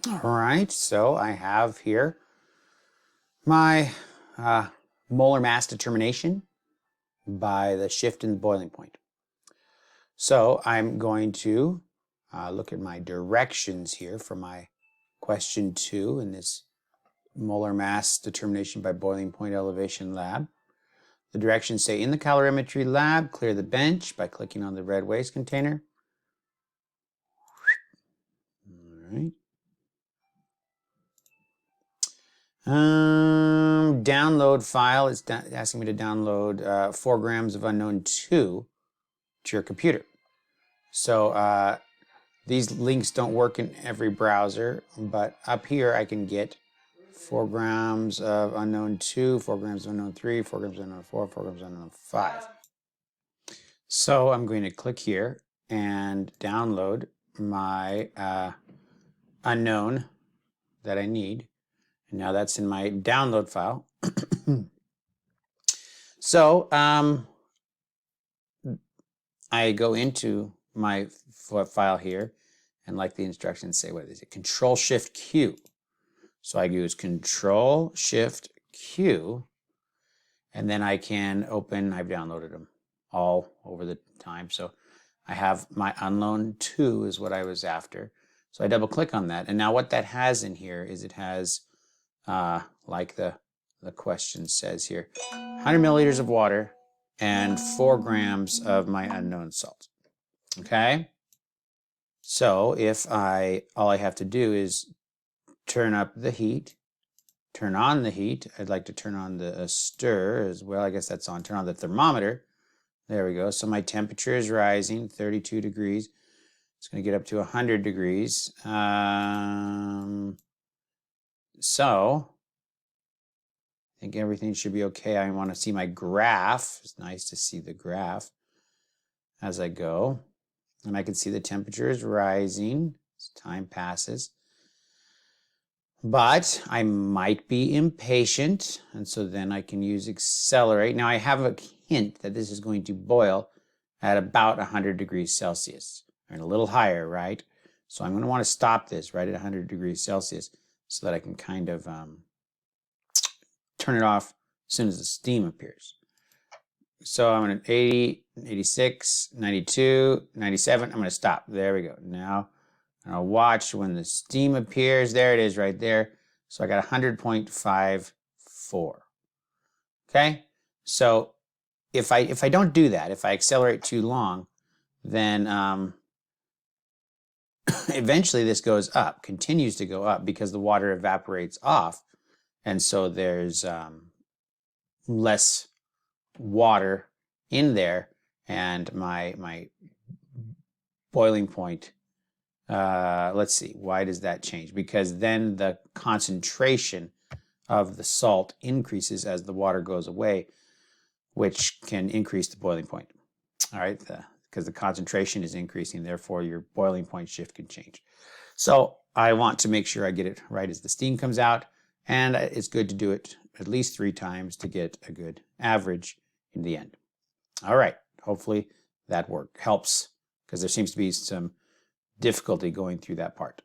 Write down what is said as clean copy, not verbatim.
All right, so I have here my molar mass determination by the shift in the boiling point. So I'm going to look at my directions here for my question 2 in this molar mass determination by boiling point elevation lab. The directions say, in the calorimetry lab, clear the bench by clicking on the red waste container. All right. Download file. It's asking me to download 4 grams of unknown 2 to your computer. So these links don't work in every browser, but up here I can get 4 grams of unknown 2, 4 grams of unknown 3, 4 grams of unknown 4, 4 grams of unknown 5. So I'm going to click here and download my unknown that I need. And now that's in my download file. So I go into my file here, and like the instructions say, what is it? Control-Shift-Q. So I use Control-Shift-Q, and then I can open, I've downloaded them all over the time. So I have my unknown 2 is what I was after. So I double click on that. And now what that has in here is it has, like the question says here, 100 milliliters of water and 4 grams of my unknown salt. Okay? So if all I have to do is turn up the heat, turn on the heat. I'd like to turn on the stir as well. I guess that's on. Turn on the thermometer. There we go. So my temperature is rising, 32 degrees. It's going to get up to 100 degrees. So I think everything should be okay. I want to see my graph. It's nice to see the graph as I go. And I can see the temperature is rising as time passes. But I might be impatient, and so then I can use accelerate. Now I have a hint that this is going to boil at about 100 degrees Celsius, and a little higher, right? So I'm going to want to stop this right at 100 degrees Celsius so that I can kind of turn it off as soon as the steam appears. So I'm at 80, 86, 92, 97. I'm going to stop. There we go. Now I'll watch when the steam appears. There it is right there. So I got 100.54. Okay? So if I don't do that, if I accelerate too long, then eventually this goes up, continues to go up because the water evaporates off. And so there's less water in there, and my boiling point, let's see, why does that change? Because then the concentration of the salt increases as the water goes away, which can increase the boiling point. All right, because the concentration is increasing, therefore your boiling point shift can change. So I want to make sure I get it right as the steam comes out, and it's good to do it at least 3 times to get a good average in the end. All right, hopefully that helps, because there seems to be some difficulty going through that part.